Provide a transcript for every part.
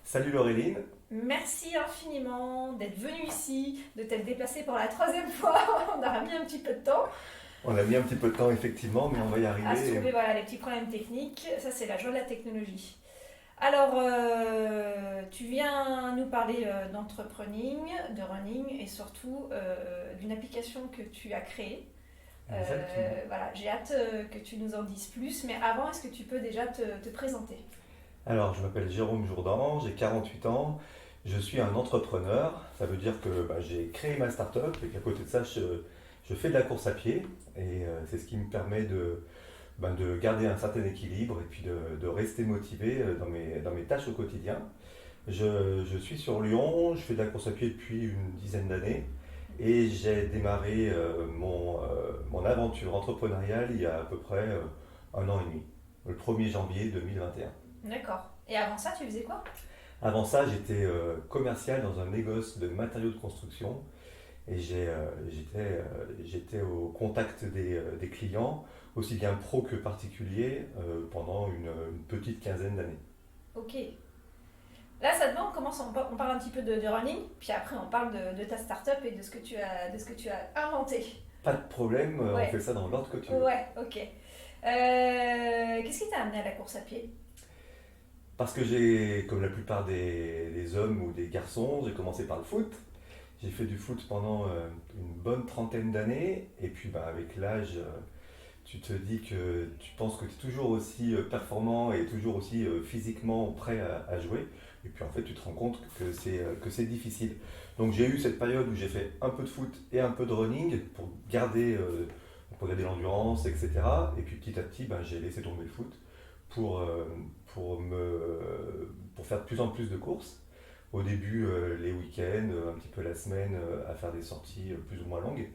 Salut Laureline. Merci infiniment d'être venu ici, de t'être déplacé pour la troisième fois. On a mis un petit peu de temps On a mis un petit peu de temps effectivement, mais on va y à arriver. soulever voilà, les petits problèmes techniques. Ça, c'est la joie de la technologie. Alors, tu viens nous parler d'entrepreneuriat, de running et surtout d'une application que tu as créée. Exactement. Voilà, j'ai hâte que tu nous en dises plus, mais avant, est-ce que tu peux déjà te présenter? Alors, je m'appelle Jérôme Jourdan, j'ai 48 ans, je suis un entrepreneur. Ça veut dire que j'ai créé ma start-up et qu'à côté de ça, je fais de la course à pied. Et c'est ce qui me permet de garder un certain équilibre et puis de rester motivé dans mes tâches au quotidien. Je suis sur Lyon, je fais de la course à pied depuis une dizaine d'années et j'ai démarré mon aventure entrepreneuriale il y a à peu près un an et demi, le 1er janvier 2021. D'accord. Et avant ça, tu faisais quoi? Avant ça, j'étais commercial dans un négoce de matériaux de construction et j'étais au contact des clients, aussi bien pro que particuliers, pendant une petite quinzaine d'années. Ok. Là, ça te va, on parle un petit peu de running, puis après on parle de ta startup et de ce que tu as inventé. Pas de problème, on Ouais, fait ça dans l'ordre que tu veux. ouais, ok. Qu'est-ce qui t'a amené à la course à pied? Parce que j'ai, comme la plupart des hommes ou des garçons, j'ai commencé par le foot. J'ai fait du foot pendant une bonne trentaine d'années. Et puis avec l'âge, tu te dis que tu penses que tu es toujours aussi performant et toujours aussi physiquement prêt à jouer. Et puis en fait, tu te rends compte que c'est difficile. Donc j'ai eu cette période où j'ai fait un peu de foot et un peu de running pour garder l'endurance, etc. Et puis petit à petit, j'ai laissé tomber le foot pour, euh, pour faire de plus en plus de courses. Au début, les week-ends, un petit peu la semaine, à faire des sorties plus ou moins longues.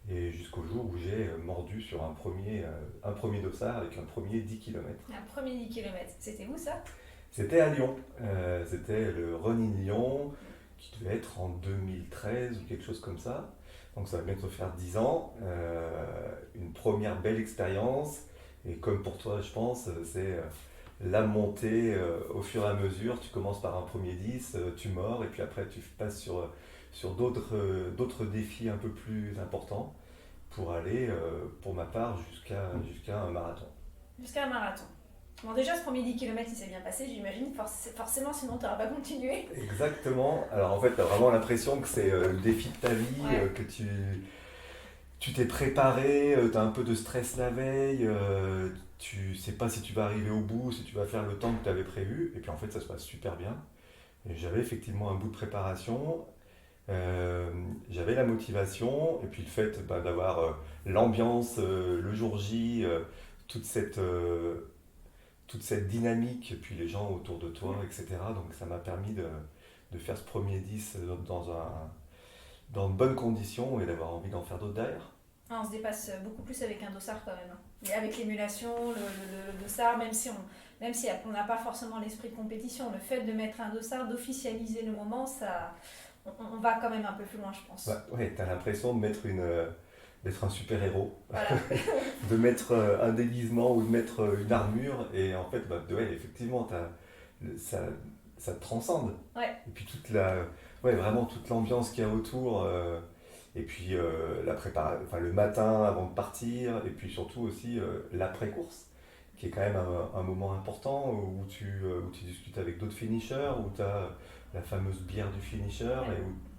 Et jusqu'au jour où j'ai mordu sur un premier dossard avec un premier 10 km. Un premier 10 km. C'était où ça? C'était à Lyon. C'était le Running Lyon, qui devait être en 2013 ou quelque chose comme ça. Donc ça va bientôt faire 10 ans. Une première belle expérience. Et comme pour toi, je pense, c'est la montée au fur et à mesure. Tu commences par un premier 10, tu mords, et puis après tu passes sur d'autres défis un peu plus importants pour aller, pour ma part, jusqu'à un marathon. Jusqu'à un marathon. Bon, déjà, ce premier 10 km, il s'est bien passé, j'imagine. Forcément, sinon, tu n'auras pas continué. Exactement. Alors en fait, tu as vraiment l'impression que c'est le défi de ta vie, Ouais. que tu t'es préparé, tu as un peu de stress la veille, tu sais pas si tu vas arriver au bout, si tu vas faire le temps que tu avais prévu, et puis en fait ça se passe super bien. Et j'avais effectivement un bout de préparation, euh, j'avais la motivation, et puis le fait d'avoir l'ambiance le jour J, toute cette, euh, toute cette dynamique, puis les gens autour de toi, etc. Donc ça m'a permis de faire ce premier 10 dans de bonnes conditions et d'avoir envie d'en faire d'autres derrière. Ah, on se dépasse beaucoup plus avec un dossard quand même, hein. Et avec l'émulation, le dossard, même si on n'a pas forcément l'esprit de compétition, le fait de mettre un dossard, d'officialiser le moment, on va quand même un peu plus loin, je pense. Ouais, t'as l'impression d'être un super-héros, Voilà. de mettre un déguisement ou de mettre une armure, et en fait, ouais, effectivement, ça, ça te transcende. Ouais. Et puis ouais, vraiment toute l'ambiance qu'il y a autour, et puis enfin, le matin avant de partir, et puis surtout aussi l'après-course, qui est quand même un moment important où tu discutes avec d'autres finishers, où tu as la fameuse bière du finisher, Ouais.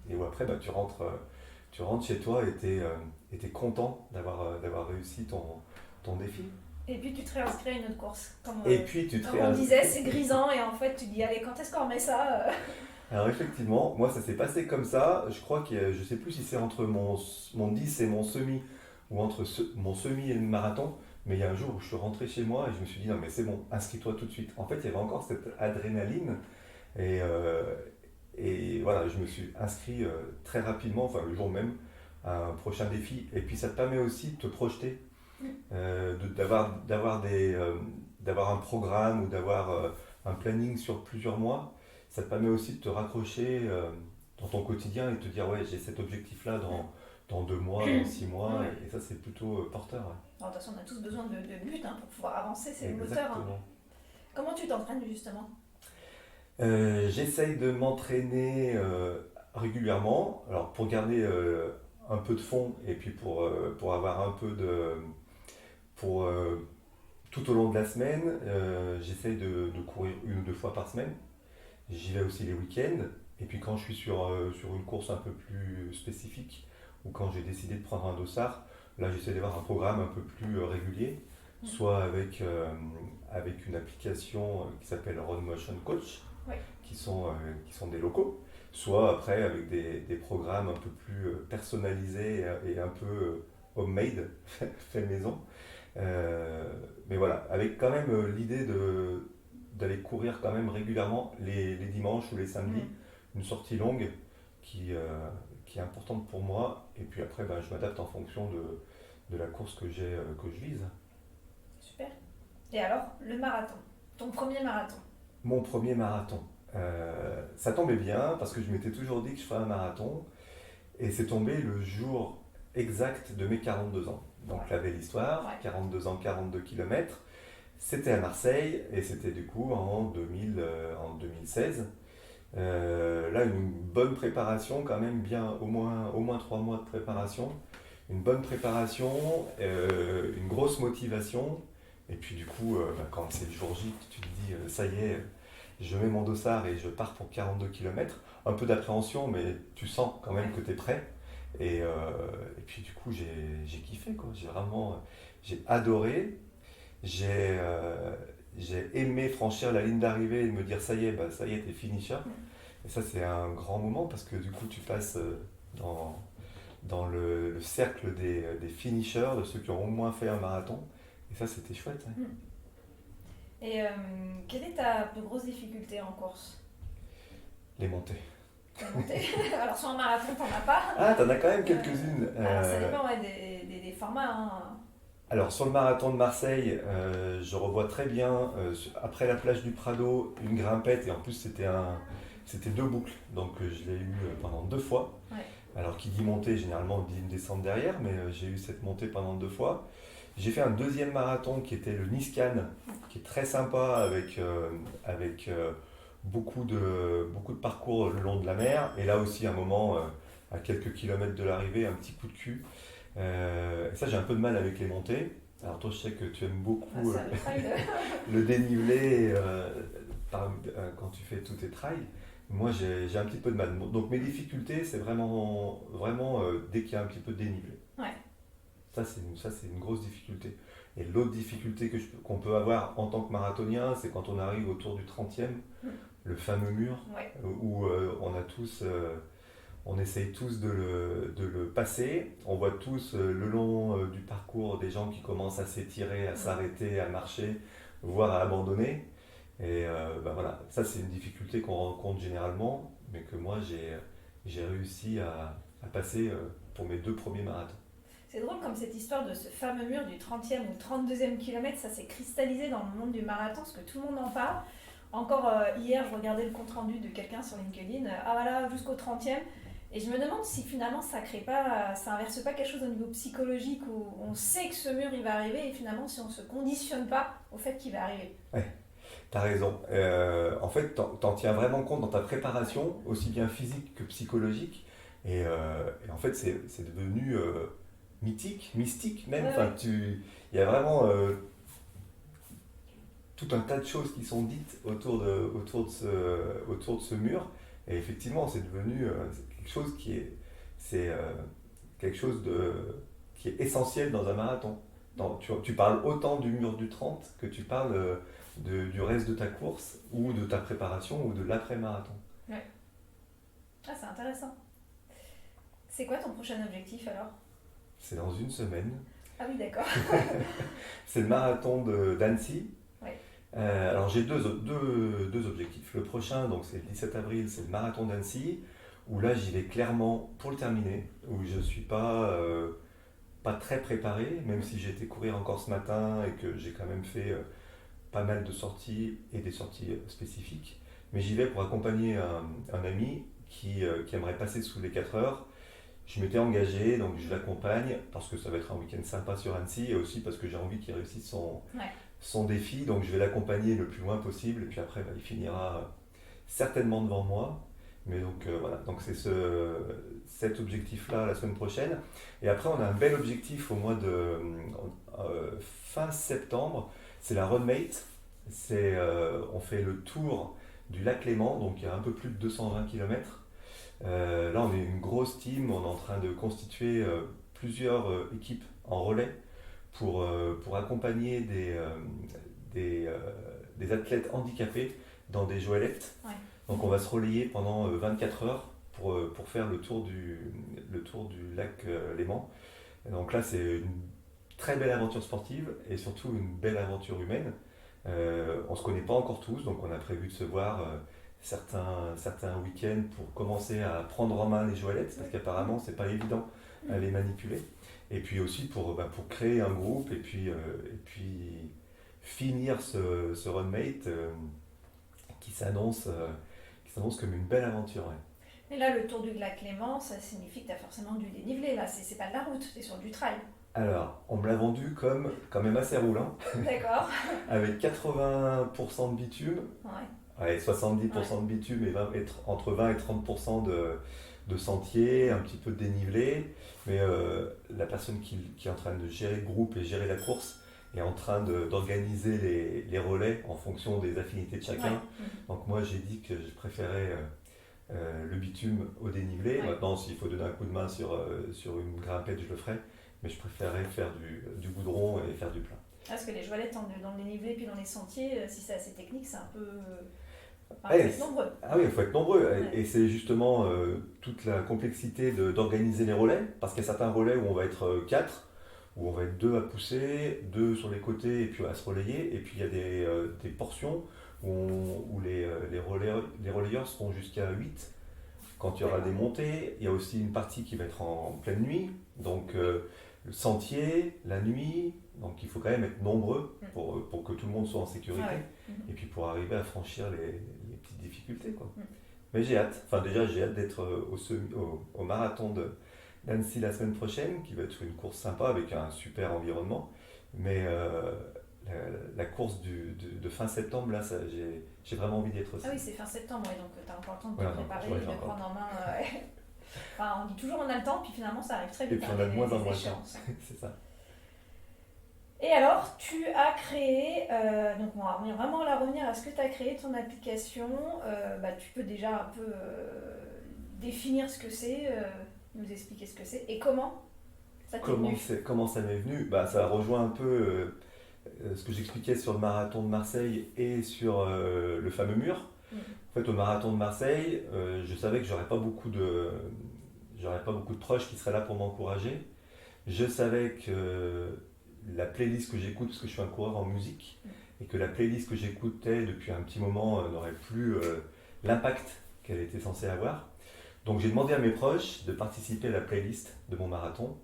et où après tu rentres chez toi et t'es content d'avoir réussi ton défi. Et puis tu te réinscris à une autre course. Et puis tu te Comme on disait, réinscris. c'est grisant et en fait tu dis allez, quand est-ce qu'on remet ça? Alors effectivement, moi ça s'est passé comme ça. Je crois que je sais plus si c'est entre mon 10 et mon semi ou entre mon semi et le marathon, mais il y a un jour où je suis rentré chez moi et je me suis dit non mais c'est bon, inscris-toi tout de suite. En fait, il y avait encore cette adrénaline et, voilà, je me suis inscrit très rapidement, enfin le jour même, à un prochain défi. Et puis ça te permet aussi de te projeter, d'avoir un programme ou d'avoir un planning sur plusieurs mois. Ça te permet aussi de te raccrocher dans ton quotidien et de te dire ouais j'ai cet objectif là dans 2 mois, dans 6 mois, Ouais. et ça c'est plutôt porteur, ouais. Alors, de toute façon, on a tous besoin de but, hein, pour pouvoir avancer, c'est le moteur, hein. Exactement. Comment tu t'entraînes justement? J'essaye de m'entraîner régulièrement, alors pour garder un peu de fond et puis pour avoir un peu de... Pour, tout au long de la semaine, j'essaye de courir 1 ou 2 fois par semaine. J'y vais aussi les week-ends. Et puis quand je suis sur une course un peu plus spécifique, ou quand j'ai décidé de prendre un dossard, là j'essaie d'avoir un programme un peu plus régulier, soit avec une application qui s'appelle Run Motion Coach, Oui, qui sont des locaux, soit après avec des programmes un peu plus personnalisés et un peu homemade, fait maison. Euh, mais voilà, avec quand même l'idée d'aller courir quand même régulièrement les dimanches ou les samedis, une sortie longue qui, euh, qui est importante pour moi. Et puis après, ben, je m'adapte en fonction de la course que je vise. super. Et alors, le marathon, ton premier marathon? Mon premier marathon. Ça tombait bien parce que je m'étais toujours dit que je ferais un marathon. Et c'est tombé le jour exact de mes 42 ans. Donc Ouais. la belle histoire, Ouais. 42 ans, 42 kilomètres. C'était à Marseille et c'était du coup en 2016. Là, une bonne préparation, quand même bien, au moins 3 mois de préparation. Une bonne préparation, une grosse motivation. Et puis du coup, bah, quand c'est le jour J, tu te dis, ça y est, je mets mon dossard et je pars pour 42 kilomètres. Un peu d'appréhension, mais tu sens quand même que tu es prêt. Et puis du coup, j'ai kiffé, quoi. J'ai adoré. J'ai euh, j'ai aimé franchir la ligne d'arrivée et me dire ça y est, bah, ça y est, t'es finisher. Et ça, c'est un grand moment parce que du coup, tu passes dans le cercle des finishers, de ceux qui ont au moins fait un marathon. Et ça, c'était chouette, hein. Et quelle est ta plus grosse difficulté en course? Les montées. La montée. Alors sur un marathon, t'en as pas. Ah, t'en as quand même Euh, quelques-unes. alors ça dépend ouais, des formats, hein. Alors, sur le marathon de Marseille, je revois très bien, après la plage du Prado, une grimpette. Et en plus, c'était 2 boucles. Donc, je l'ai eu pendant 2 fois. Ouais. Alors, qui dit montée, généralement, dit une descente derrière, mais j'ai eu cette montée pendant 2 fois. J'ai fait un deuxième marathon qui était le Nice Cannes, qui est très sympa avec beaucoup de parcours le long de la mer. Et là aussi, un moment, à quelques kilomètres de l'arrivée, un petit coup de cul. Et ça, j'ai un peu de mal avec les montées. Alors, toi, je sais que tu aimes Ah, beaucoup ça, le trail. le dénivelé quand tu fais tous tes trails. Moi, j'ai un petit peu de mal. Donc, mes difficultés, c'est vraiment, vraiment dès qu'il y a un petit peu de dénivelé. Ouais. Ça, c'est une grosse difficulté. Et l'autre difficulté qu'on peut avoir en tant que marathonien, c'est quand on arrive autour du 30e, le fameux mur, Ouais. où on essaye tous de le passer. On voit tous le long du parcours des gens qui commencent à s'étirer, à s'arrêter, à marcher, voire à abandonner. Et bah voilà, ça c'est une difficulté qu'on rencontre généralement, mais que moi j'ai réussi à passer pour mes 2 premiers marathons. C'est drôle comme cette histoire de ce fameux mur du 30e ou 32e kilomètre, ça s'est cristallisé dans le monde du marathon, parce que tout le monde en parle. Encore hier, je regardais le compte-rendu de quelqu'un sur LinkedIn, ah voilà, jusqu'au 30e. Et je me demande si finalement ça crée pas, ça inverse pas quelque chose au niveau psychologique où on sait que ce mur il va arriver et finalement si on se conditionne pas au fait qu'il va arriver. Ouais, t'as raison. En fait, t'en tiens vraiment compte dans ta préparation, aussi bien physique que psychologique. Et en fait, c'est devenu mythique, mystique même. Ouais, Enfin, ouais. il y a vraiment tout un tas de choses qui sont dites autour de ce mur. Et effectivement, c'est quelque chose c'est quelque chose qui est essentiel dans un marathon. Tu parles autant du mur du 30 que tu parles du reste de ta course ou de ta préparation ou de l'après-marathon. Ouais. Ah, c'est intéressant. C'est quoi ton prochain objectif alors? C'est dans une semaine. Ah oui, d'accord. C'est le marathon d'Annecy. Ouais. Alors j'ai deux objectifs. Le prochain, donc c'est le 17 avril, c'est le marathon d'Annecy, où là j'y vais clairement pour le terminer, où je ne suis pas très préparé, même si j'ai été courir encore ce matin et que j'ai quand même fait pas mal de sorties et des sorties spécifiques. Mais j'y vais pour accompagner un ami qui aimerait passer sous les 4 heures. Je m'étais engagé, donc je l'accompagne parce que ça va être un week-end sympa sur Annecy et aussi parce que j'ai envie qu'il réussisse son, Ouais. son défi. Donc je vais l'accompagner le plus loin possible et puis après bah, certainement devant moi. Mais donc voilà, donc c'est cet objectif-là la semaine prochaine. Et après, on a un bel objectif au mois de fin septembre, c'est la Runmate. On fait le tour du lac Léman, donc il y a un peu plus de 220 km. Là, on est une grosse team, on est en train de constituer plusieurs équipes en relais pour accompagner des, euh, des athlètes handicapés dans des joëlettes. Ouais. Donc on va se relayer pendant 24 heures pour faire le tour du lac Léman. Et donc là, c'est une très belle aventure sportive et surtout une belle aventure humaine. On ne se connaît pas encore tous, donc on a prévu de se voir certains week-ends pour commencer à prendre en main les joëlettes, parce qu'apparemment, c'est pas évident à les manipuler. Et puis aussi pour créer un groupe et puis finir ce Runmate qui s'annonce comme une belle aventure. Ouais. Mais là, le tour du lac Léman, ça signifie que tu as forcément du dénivelé. Là, c'est pas de la route, tu es sur du trail. Alors, on me l'a vendu comme quand même assez roulant, D'accord. avec 80% de bitume, Ouais. ouais, 70% de bitume entre 20 et 30% de sentier, un petit peu de dénivelé. Mais la personne qui est en train de gérer le groupe et gérer la course est en train d'organiser les relais en fonction des affinités de chacun. Ouais. Donc moi j'ai dit que je préférais le bitume au dénivelé. Ouais. Maintenant s'il faut donner un coup de main sur une grimpette, je le ferai. Mais je préférais faire du goudron et faire du plat. Parce que les joëlettes dans le dénivelé puis dans les sentiers, si c'est assez technique, c'est un peu... Enfin, il faut être nombreux. Ah oui, il faut être nombreux. Ouais. Et c'est justement toute la complexité d'organiser les relais. Parce qu'il y a certains relais où on va être 4, où on va être 2 à pousser, 2 sur les côtés et puis à se relayer. Et puis il y a des portions où les relayeurs seront jusqu'à 8 quand il y aura des montées. Il y a aussi une partie qui va être en pleine nuit. Donc le sentier, la nuit, donc il faut quand même être nombreux pour que tout le monde soit en sécurité. Ah ouais. Et puis pour arriver à franchir les petites difficultés. Quoi. Mais j'ai hâte. Enfin déjà j'ai hâte d'être au marathon d'Annecy la semaine prochaine, qui va être une course sympa avec un super environnement. Mais la course de fin septembre, là, j'ai vraiment envie d'y être aussi. Ah oui, c'est fin septembre, ouais, donc tu as encore le temps de te Voilà, préparer, ouais, de prendre en main. Enfin, on dit toujours on a le temps, puis finalement ça arrive très vite. Et puis on a de moins en moins de temps. Échéances. C'est ça. Et alors, tu as créé, donc on va vraiment revenir à ce que tu as créé, ton application. Tu peux déjà un peu définir ce que c'est, nous expliquer ce que c'est et comment ça t'est venu. Comment ça m'est venu? Ça rejoint un peu ce que j'expliquais sur le marathon de Marseille et sur le fameux mur. En fait, au marathon de Marseille, je savais que j'aurais pas beaucoup de proches qui seraient là pour m'encourager. Je savais que la playlist que j'écoute, parce que je suis un coureur en musique, et que la playlist que j'écoutais depuis un petit moment n'aurait plus l'impact qu'elle était censée avoir. Donc j'ai demandé à mes proches de participer à la playlist de mon marathon.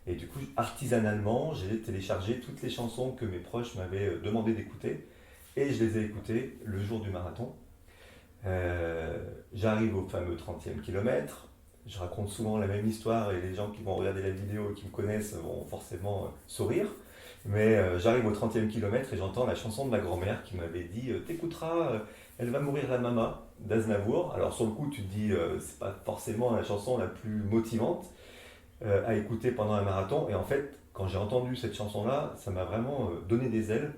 Et du coup, artisanalement, j'ai téléchargé toutes les chansons que mes proches m'avaient demandé d'écouter. Et je les ai écoutées le jour du marathon. J'arrive au fameux 30e kilomètre. Je raconte souvent la même histoire et les gens qui vont regarder la vidéo et qui me connaissent vont forcément sourire. Mais j'arrive au 30e kilomètre et j'entends la chanson de ma grand-mère qui m'avait dit t'écouteras, elle va mourir la maman d'Aznavour. Alors sur le coup, tu te dis c'est pas forcément la chanson la plus motivante à écouter pendant un marathon. Et en fait, quand j'ai entendu cette chanson-là, ça m'a vraiment donné des ailes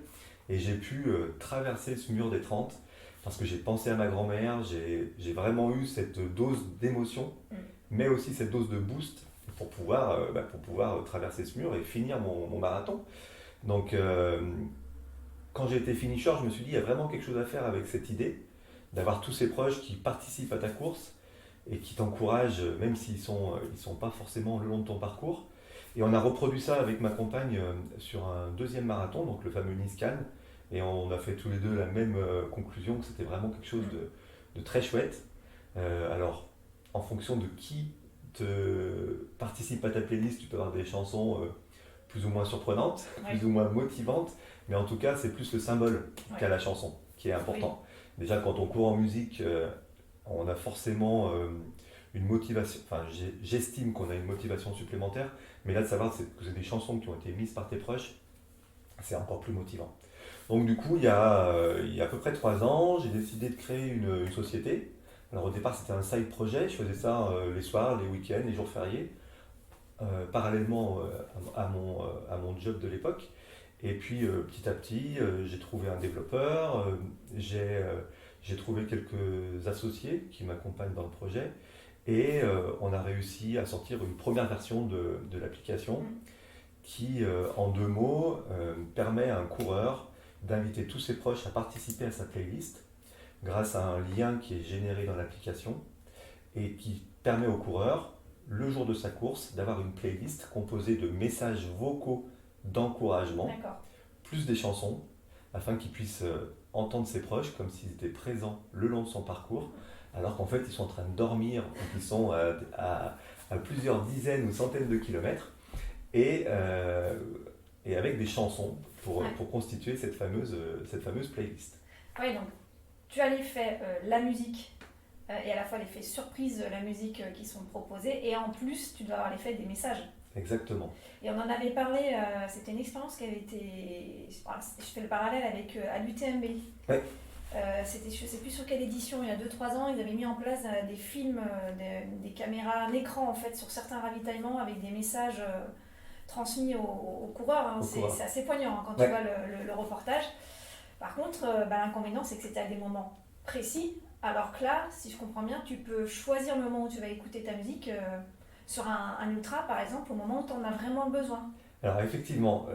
et j'ai pu traverser ce mur des 30 parce que j'ai pensé à ma grand-mère, j'ai vraiment eu cette dose d'émotion, mais aussi cette dose de boost pour pouvoir traverser ce mur et finir mon marathon. Donc, quand j'ai été finisher, je me suis dit, il y a vraiment quelque chose à faire avec cette idée, d'avoir tous ces proches qui participent à ta course et qui t'encouragent, même s'ils sont pas forcément le long de ton parcours. Et on a reproduit ça avec ma compagne sur un deuxième marathon, donc le fameux Nice-Cannes, et on a fait tous les deux la même conclusion, que c'était vraiment quelque chose de très chouette. Alors, en fonction de qui participe à ta playlist, tu peux avoir des chansons plus ou moins surprenantes, plus ou moins motivantes, mais en tout cas, c'est plus le symbole qu'à la chanson qui est important. Oui. Déjà, quand on court en musique, on a forcément une motivation, enfin, j'estime qu'on a une motivation supplémentaire, mais là, de savoir que c'est des chansons qui ont été mises par tes proches, c'est encore plus motivant. Donc du coup, il y a à peu près 3 ans, j'ai décidé de créer une société. Alors au départ, c'était un side projet, je faisais ça les soirs, les week-ends, les jours fériés, parallèlement à mon job de l'époque. Et puis petit à petit, j'ai trouvé un développeur, j'ai trouvé quelques associés qui m'accompagnent dans le projet, et on a réussi à sortir une première version de l'application qui, en 2 mots, permet à un coureur d'inviter tous ses proches à participer à sa playlist grâce à un lien qui est généré dans l'application et qui permet au coureur, le jour de sa course, d'avoir une playlist composée de messages vocaux d'encouragement, D'accord. plus des chansons, afin qu'il puisse entendre ses proches comme s'ils étaient présents le long de son parcours, alors qu'en fait ils sont en train de dormir ou qu'ils sont à plusieurs dizaines ou centaines de kilomètres, et, avec des chansons pour constituer cette fameuse playlist. Oui, donc tu as l'effet la musique et à la fois l'effet surprise de la musique qui sont proposées, et en plus tu dois avoir l'effet des messages. Exactement. Et on en avait parlé, c'était une expérience qui avait été. Je fais le parallèle avec à l'UTMB. Ouais. C'était, je ne sais plus sur quelle édition, il y a 2-3 ans, ils avaient mis en place des films, des caméras, un écran en fait, sur certains ravitaillements avec des messages transmis aux coureurs. Hein. C'est assez poignant hein, quand tu vois le reportage. Par contre, l'inconvénient, c'est que c'était à des moments précis, alors que là, si je comprends bien, tu peux choisir le moment où tu vas écouter ta musique. Sur un ultra, par exemple, au moment où tu en as vraiment besoin. Alors effectivement,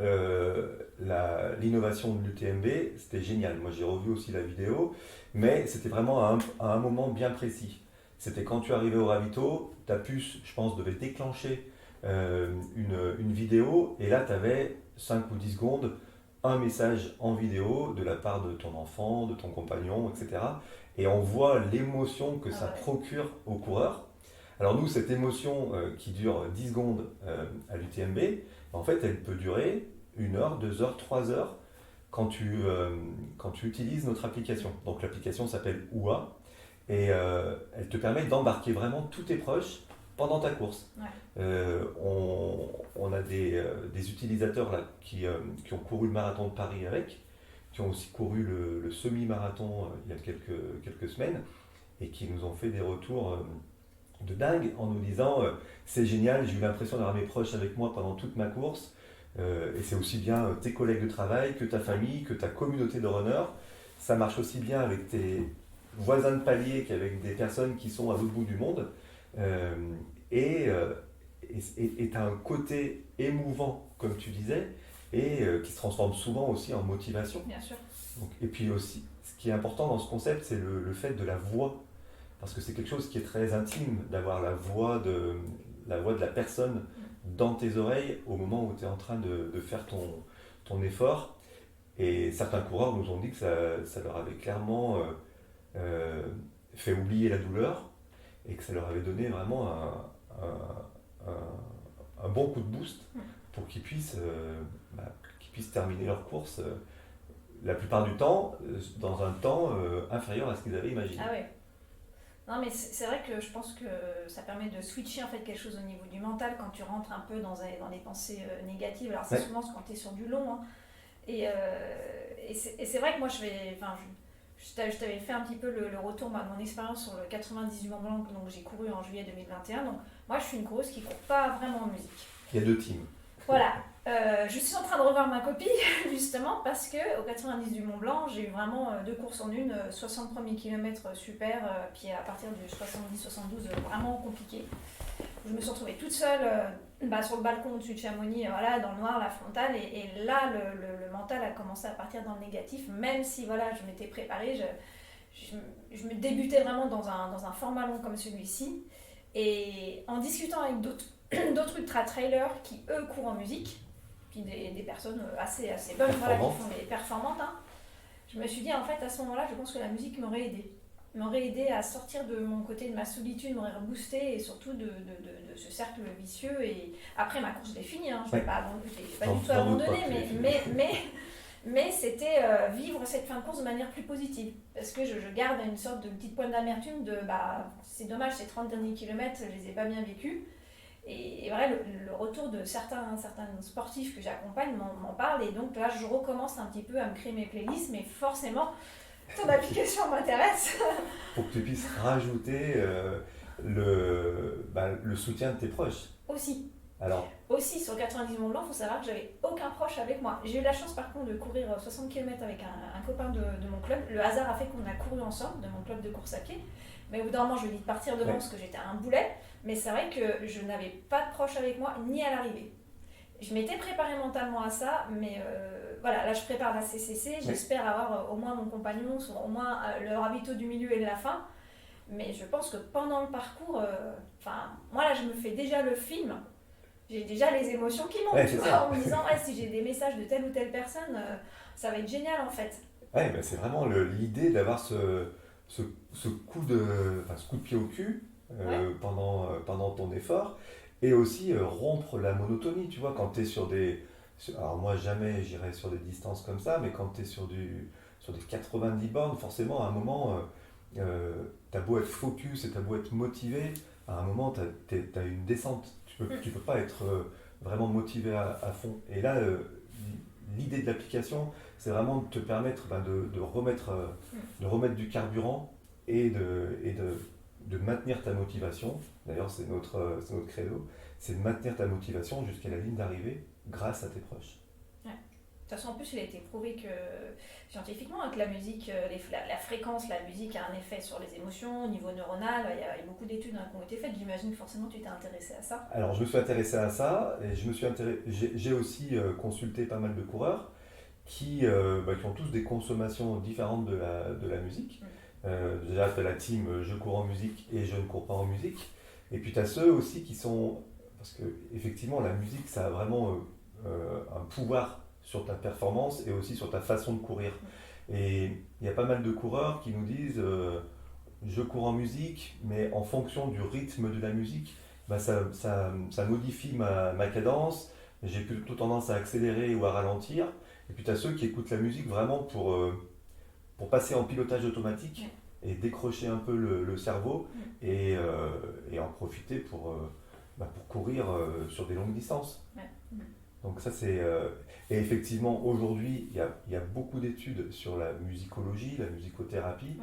l'innovation de l'UTMB, c'était génial. Moi j'ai revu aussi la vidéo, mais c'était vraiment à un moment bien précis. C'était quand tu arrivais au ravito, ta puce, je pense, devait déclencher une vidéo, et là tu avais 5 ou 10 secondes, un message en vidéo de la part de ton enfant, de ton compagnon, etc. Et on voit l'émotion que ça procure au coureur. Alors nous, cette émotion qui dure 10 secondes à l'UTMB, en fait, elle peut durer 1 heure, 2 heures, 3 heures quand tu utilises notre application. Donc l'application s'appelle OUA, et elle te permet d'embarquer vraiment tous tes proches pendant ta course. Ouais. On a des utilisateurs là, qui ont couru le marathon de Paris qui ont aussi couru le semi-marathon il y a quelques semaines, et qui nous ont fait des retours de dingue en nous disant c'est génial, j'ai eu l'impression d'avoir mes proches avec moi pendant toute ma course, et c'est aussi bien tes collègues de travail que ta famille, que ta communauté de runners. Ça marche aussi bien avec tes voisins de palier qu'avec des personnes qui sont à l'autre bout du monde, et tu as un côté émouvant comme tu disais, et qui se transforme souvent aussi en motivation. Bien sûr. Donc, et puis aussi, ce qui est important dans ce concept, c'est le fait de la voix. Parce que c'est quelque chose qui est très intime, d'avoir la voix de la personne dans tes oreilles au moment où tu es en train de faire ton effort. Et certains coureurs nous ont dit que ça leur avait clairement fait oublier la douleur, et que ça leur avait donné vraiment un bon coup de boost pour qu'ils puissent terminer leur course la plupart du temps dans un temps inférieur à ce qu'ils avaient imaginé. Ah ouais. Non mais c'est vrai que je pense que ça permet de switcher en fait quelque chose au niveau du mental quand tu rentres un peu dans des pensées négatives. Alors c'est souvent quand tu es sur du long. Hein. Et c'est vrai que moi je t'avais fait un petit peu le retour de mon expérience sur le 90 du Mont Blanc, donc j'ai couru en juillet 2021. Donc moi je suis une coureuse qui ne court pas vraiment en musique. Il y a 2 teams. Voilà. Je suis en train de revoir ma copie justement parce qu'au 90 du Mont Blanc, j'ai eu vraiment 2 courses en une, 60 premiers kilomètres super, puis à partir du 70-72 vraiment compliqué. Je me suis retrouvée toute seule sur le balcon au-dessus de Chamonix, voilà, dans le noir, la frontale, et là le mental a commencé à partir dans le négatif, même si voilà, je m'étais préparée, je me débutais vraiment dans un format long comme celui-ci, et en discutant avec d'autres ultra-trailers qui eux courent en musique, puis des personnes assez bonnes, voilà, qui font des performantes, hein. Je me suis dit en fait à ce moment-là, je pense que la musique m'aurait aidé à sortir de mon côté de ma solitude, m'aurait boosté, et surtout de ce cercle vicieux. Et après ma course je l'ai finie, hein, je ne l'ai pas du tout abandonné, mais c'était vivre cette fin de course de manière plus positive, parce que je garde une sorte de petite pointe d'amertume de c'est dommage, ces 30 derniers kilomètres je les ai pas bien vécus. Et voilà, le retour de certains sportifs que j'accompagne m'en parlent. Et donc là, je recommence un petit peu à me créer mes playlists, mais forcément, ton application m'intéresse. Pour que tu puisses rajouter le soutien de tes proches. Aussi. Alors, Aussi, sur 90 Mont Blanc, il faut savoir que j'avais aucun proche avec moi. J'ai eu la chance par contre de courir 60 km avec un copain de mon club. Le hasard a fait qu'on a couru ensemble, de mon club de course à pied. Mais au bout d'un moment, je lui ai dit de partir devant parce que j'étais un boulet. Mais c'est vrai que je n'avais pas de proche avec moi, ni à l'arrivée. Je m'étais préparée mentalement à ça, mais voilà, là je prépare la CCC. J'espère avoir au moins mon compagnon, au moins le ravito du milieu et de la fin. Mais je pense que pendant le parcours, moi là je me fais déjà le film. J'ai déjà les émotions qui montent, tu vois, en me disant si j'ai des messages de telle ou telle personne, ça va être génial en fait. Ouais, bah c'est vraiment l'idée d'avoir ce coup ce coup de pied au cul pendant ton effort et aussi rompre la monotonie, tu vois, quand tu es alors moi jamais j'irai sur des distances comme ça, mais quand tu es sur des 90 bornes, forcément à un moment, t'as beau être focus et t'as beau être motivé, à un moment t'as une descente. Tu peux pas être vraiment motivé à fond. Et là, l'idée de l'application, c'est vraiment de te permettre de remettre du carburant et de maintenir ta motivation. D'ailleurs, c'est notre credo, c'est de maintenir ta motivation jusqu'à la ligne d'arrivée grâce à tes proches. De toute façon, en plus, il a été prouvé que scientifiquement, que la musique, la fréquence, la musique a un effet sur les émotions, au niveau neuronal. Il y a beaucoup d'études qui ont été faites. J'imagine que forcément, tu t'es intéressé à ça. Alors, je me suis intéressé à ça et j'ai aussi consulté pas mal de coureurs qui ont tous des consommations différentes de la musique. Déjà, tu as la team je cours en musique et je ne cours pas en musique. Et puis, tu as ceux aussi qui sont. Parce que, effectivement, la musique, ça a vraiment un pouvoir sur ta performance et aussi sur ta façon de courir. Et il y a pas mal de coureurs qui nous disent je cours en musique, mais en fonction du rythme de la musique, ça modifie ma cadence, j'ai plutôt tendance à accélérer ou à ralentir. Et puis tu as ceux qui écoutent la musique vraiment pour passer en pilotage automatique et décrocher un peu le cerveau et en profiter pour courir sur des longues distances. Donc ça c'est... Et effectivement, aujourd'hui, il y a beaucoup d'études sur la musicologie, la musicothérapie.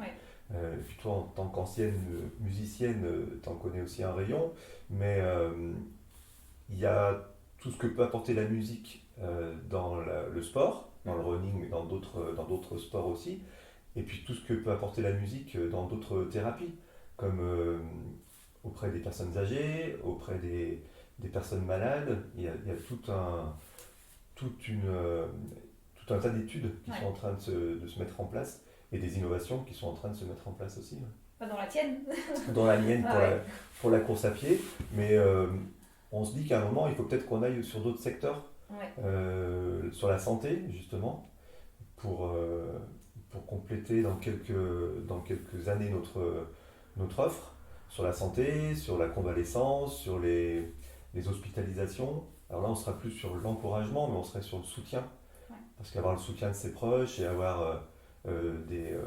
Et puis toi, en tant qu'ancienne musicienne, t'en connais aussi un rayon. Mais il y a tout ce que peut apporter la musique dans le sport, dans le running, mais dans d'autres sports aussi. Et puis tout ce que peut apporter la musique dans d'autres thérapies, comme auprès des personnes âgées, auprès des personnes malades. Il y a tout un tas d'études qui sont en train de se mettre en place et des innovations qui sont en train de se mettre en place aussi. Pas dans la tienne. Dans la mienne pour la course à pied, mais on se dit qu'à un moment il faut peut-être qu'on aille sur d'autres secteurs, sur la santé justement, pour compléter dans quelques années notre offre sur la santé, sur la convalescence, sur les hospitalisations. Alors là, on sera plus sur l'encouragement, mais on serait sur le soutien. Parce qu'avoir le soutien de ses proches et avoir des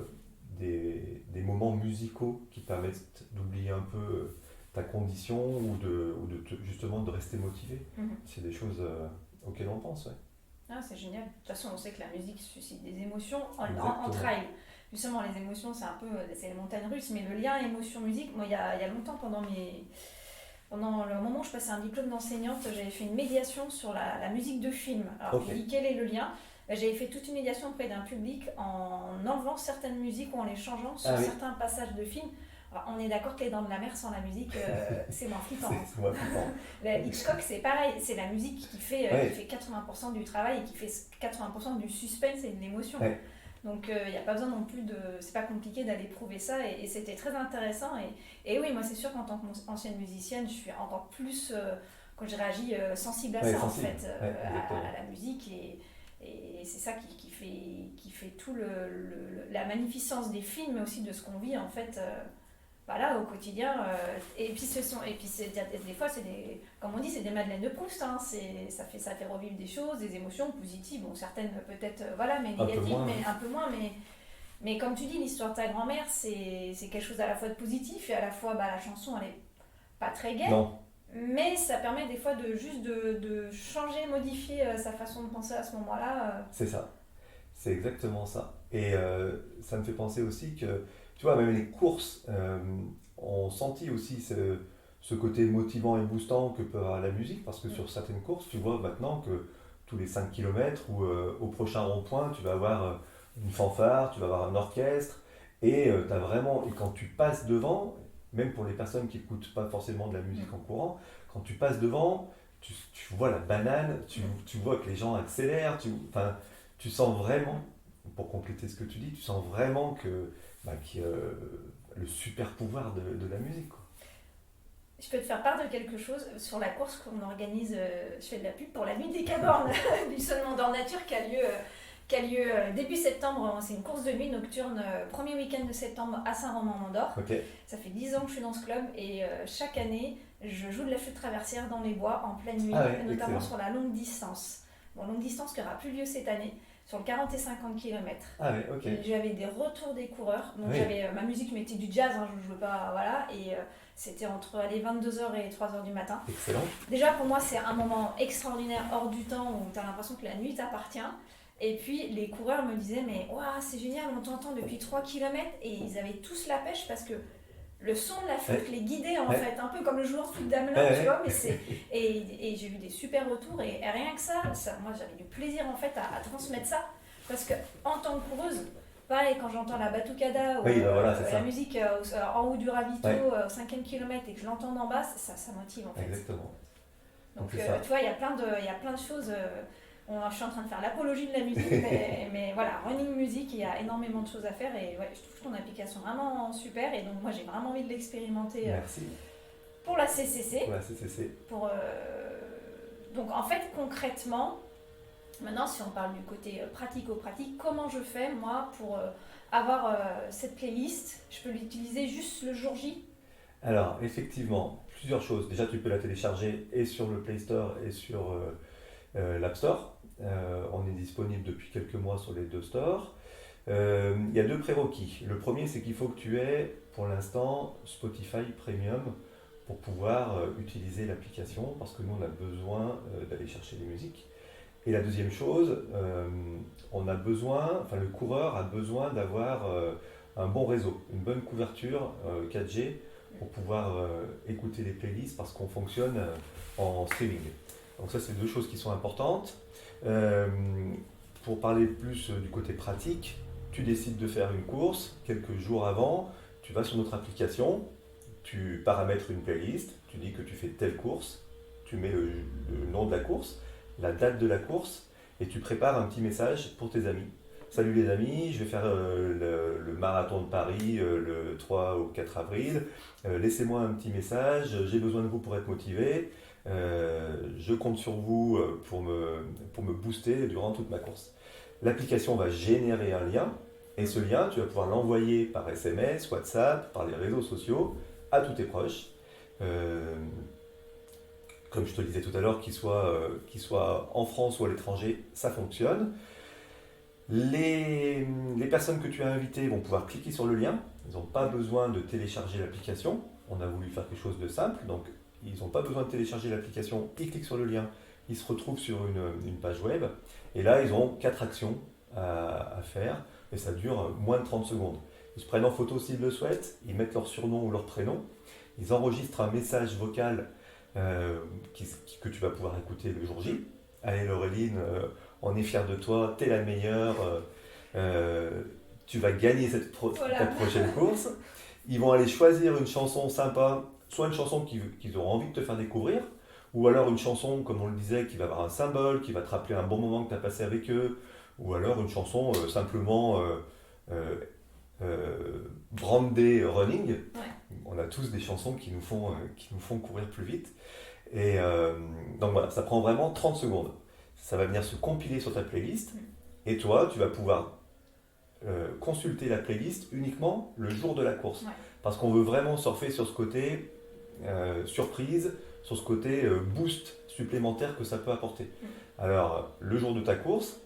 moments musicaux qui permettent d'oublier un peu ta condition ou justement de rester motivé, c'est des choses auxquelles on pense. C'est génial. De toute façon, on sait que la musique suscite des émotions en trail. Justement, les émotions, c'est les montagnes russes, mais le lien émotion-musique, moi, il y a longtemps, pendant le moment où je passais un diplôme d'enseignante, j'avais fait une médiation sur la musique de film. Alors, je dis quel est le lien ? J'avais fait toute une médiation auprès d'un public en enlevant certaines musiques ou en les changeant sur certains passages de films. Alors, on est d'accord que Les Dents de la Mer sans la musique, c'est moins flippant. C'est moins flippant. Hitchcock, c'est pareil, c'est la musique qui fait 80% du travail et qui fait 80% du suspense et de l'émotion. Donc il n'y a pas besoin non plus c'est pas compliqué d'aller prouver ça et c'était très intéressant et oui, moi c'est sûr qu'en tant qu'ancienne musicienne, je suis encore plus, quand je réagis, sensible à ça en fait, à la musique et c'est ça qui fait tout la magnificence des films mais aussi de ce qu'on vit en fait au quotidien et puis des fois comme on dit, c'est des madeleines de Proust, hein, ça fait revivre des choses, des émotions positives, bon certaines peut-être mais négatives, mais un peu moins, mais comme tu dis, l'histoire de ta grand-mère c'est quelque chose à la fois de positif et à la fois la chanson elle est pas très gaie, Mais ça permet des fois de changer, modifier sa façon de penser à ce moment-là. C'est ça. C'est exactement ça. Et ça me fait penser aussi que, tu vois, même les courses ont senti aussi ce côté motivant et boostant que peut avoir la musique, parce que sur certaines courses, tu vois maintenant que tous les 5 kilomètres ou au prochain rond-point, tu vas avoir une fanfare, tu vas avoir un orchestre, et t'as vraiment, et quand tu passes devant, même pour les personnes qui n'écoutent pas forcément de la musique en courant, quand tu passes devant, tu vois la banane, tu vois que les gens accélèrent, enfin, tu sens vraiment, pour compléter ce que tu dis, tu sens vraiment qu'il y a le super pouvoir de la musique, quoi. Je peux te faire part de quelque chose sur la course qu'on organise. Je fais de la pub pour la nuit des Cabornes du Seulement d'Or Nature qui a lieu début septembre. C'est une course de nuit nocturne, premier week-end de septembre à Saint-Romain-Mandor. Ok. Ça fait 10 ans que je suis dans ce club et chaque année, je joue de la flûte traversière dans les bois en pleine nuit, notamment excellent. sur la longue distance. Bon, longue distance qui n'aura plus lieu cette année, sur le 40 et 50 km. Ah ouais, ok. Et j'avais des retours des coureurs. Donc Oui. j'avais ma musique, je mettais du jazz, je ne jouais pas, voilà. Et c'était entre 22h et 3h du matin. Excellent. Déjà pour moi, c'est un moment extraordinaire, hors du temps, où tu as l'impression que la nuit t'appartient. Et puis les coureurs me disaient, mais waouh, c'est génial, on t'entend depuis 3 km. Et ils avaient tous la pêche parce que le son de la flûte les guidait en fait, un peu comme le joueur de flûte d'Amelin, tu vois. Mais et j'ai eu des super retours et rien que ça, moi j'avais du plaisir en fait à transmettre ça. Parce que en tant que coureuse, pareil, quand j'entends la batucada ou la musique en haut du ravito au 5e kilomètre et que je l'entends d'en bas, ça motive en fait. Exactement. Donc tu vois, il y a plein de choses. Je suis en train de faire l'apologie de la musique, mais voilà, running music, il y a énormément de choses à faire et ouais, je trouve ton application vraiment super et donc moi j'ai vraiment envie de l'expérimenter. Merci. Pour la CCC. Pour la CCC. Donc en fait concrètement, maintenant si on parle du côté pratico-pratique, comment je fais moi pour avoir cette playlist? Je peux l'utiliser juste le jour J? Alors effectivement, plusieurs choses. Déjà tu peux la télécharger et sur le Play Store et sur l'App Store. On est disponible depuis quelques mois sur les deux stores. Il y a deux prérequis. Le premier, c'est qu'il faut que tu aies pour l'instant Spotify Premium pour pouvoir utiliser l'application parce que nous on a besoin d'aller chercher des musiques. Et la deuxième chose, le coureur a besoin d'avoir un bon réseau, une bonne couverture 4G pour pouvoir écouter les playlists parce qu'on fonctionne en streaming. Donc ça, c'est deux choses qui sont importantes. Pour parler plus du côté pratique, tu décides de faire une course, quelques jours avant, tu vas sur notre application, tu paramètres une playlist, tu dis que tu fais telle course, tu mets le nom de la course, la date de la course, et tu prépares un petit message pour tes amis. Salut les amis, je vais faire le marathon de Paris le 3 ou 4 avril. Laissez-moi un petit message, j'ai besoin de vous pour être motivé. Je compte sur vous pour me booster durant toute ma course. L'application va générer un lien et ce lien, tu vas pouvoir l'envoyer par SMS, WhatsApp, par les réseaux sociaux à tous tes proches. Comme je te le disais tout à l'heure, qu'ils soient en France ou à l'étranger, ça fonctionne. Les personnes que tu as invitées vont pouvoir cliquer sur le lien. Ils n'ont pas besoin de télécharger l'application. On a voulu faire quelque chose de simple, donc ils n'ont pas besoin de télécharger l'application, ils cliquent sur le lien, ils se retrouvent sur une page web, et là ils ont 4 actions à faire, et ça dure moins de 30 secondes. Ils se prennent en photo s'ils le souhaitent, ils mettent leur surnom ou leur prénom, ils enregistrent un message vocal que tu vas pouvoir écouter le jour J. Allez Laureline, on est fiers de toi, t'es la meilleure, tu vas gagner ta prochaine course. Ils vont aller choisir une chanson sympa, soit une chanson qu'ils auront envie de te faire découvrir, ou alors une chanson, comme on le disait, qui va avoir un symbole, qui va te rappeler un bon moment que tu as passé avec eux, ou alors une chanson simplement brandée running. Ouais. On a tous des chansons qui nous font courir plus vite. Et donc voilà, ça prend vraiment 30 secondes. Ça va venir se compiler sur ta playlist, et toi, tu vas pouvoir consulter la playlist uniquement le jour de la course. Ouais. Parce qu'on veut vraiment surfer sur ce côté surprise, sur ce côté boost supplémentaire que ça peut apporter. Alors, le jour de ta course,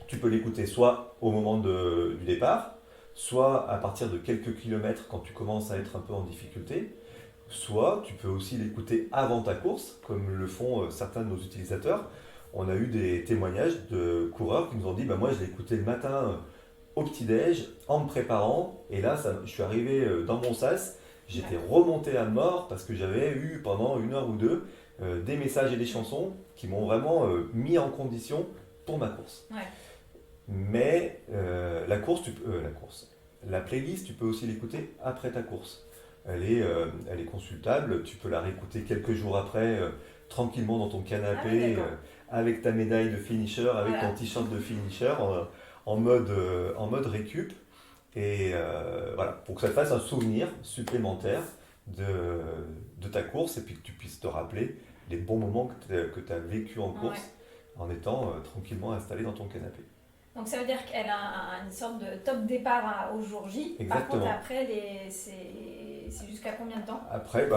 tu peux l'écouter soit au moment du départ, soit à partir de quelques kilomètres quand tu commences à être un peu en difficulté, soit tu peux aussi l'écouter avant ta course, comme le font certains de nos utilisateurs. On a eu des témoignages de coureurs qui nous ont dit bah, moi je l'ai écouté le matin au petit-déj en me préparant, et là je suis arrivé dans mon sas, j'étais remonté à mort parce que j'avais eu pendant 1 heure ou 2 des messages et des chansons qui m'ont vraiment mis en condition pour ma course. Ouais. Mais la playlist, tu peux aussi l'écouter après ta course. Elle est consultable, tu peux la réécouter quelques jours après, tranquillement dans ton canapé, avec ta médaille de finisher, avec ton t-shirt de finisher, en mode récup. Et voilà, pour que ça te fasse un souvenir supplémentaire de ta course et puis que tu puisses te rappeler les bons moments que tu as vécu en course en étant tranquillement installé dans ton canapé. Donc ça veut dire qu'elle a une sorte de top départ au jour J. Exactement. Par contre, après, c'est jusqu'à combien de temps? Après,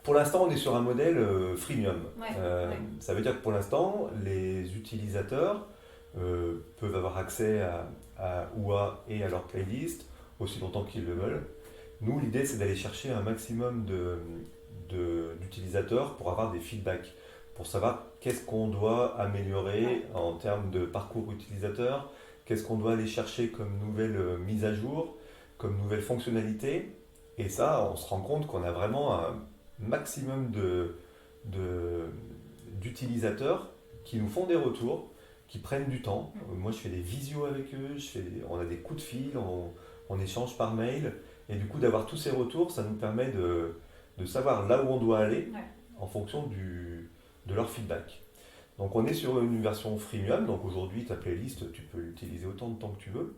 pour l'instant, on est sur un modèle freemium. Ça veut dire que pour l'instant, les utilisateurs peuvent avoir accès à OUA et à leur playlist aussi longtemps qu'ils le veulent. Nous, l'idée, c'est d'aller chercher un maximum d'utilisateurs pour avoir des feedbacks, pour savoir qu'est-ce qu'on doit améliorer en termes de parcours utilisateur, qu'est-ce qu'on doit aller chercher comme nouvelle mise à jour, comme nouvelle fonctionnalité. Et ça, on se rend compte qu'on a vraiment un maximum d'utilisateurs qui nous font des retours, qui prennent du temps. Moi, je fais des visios avec eux, on a des coups de fil, on échange par mail. Et du coup, d'avoir tous ces retours, ça nous permet de savoir là où on doit aller en fonction de leur feedback. Donc on est sur une version freemium, donc aujourd'hui ta playlist tu peux l'utiliser autant de temps que tu veux,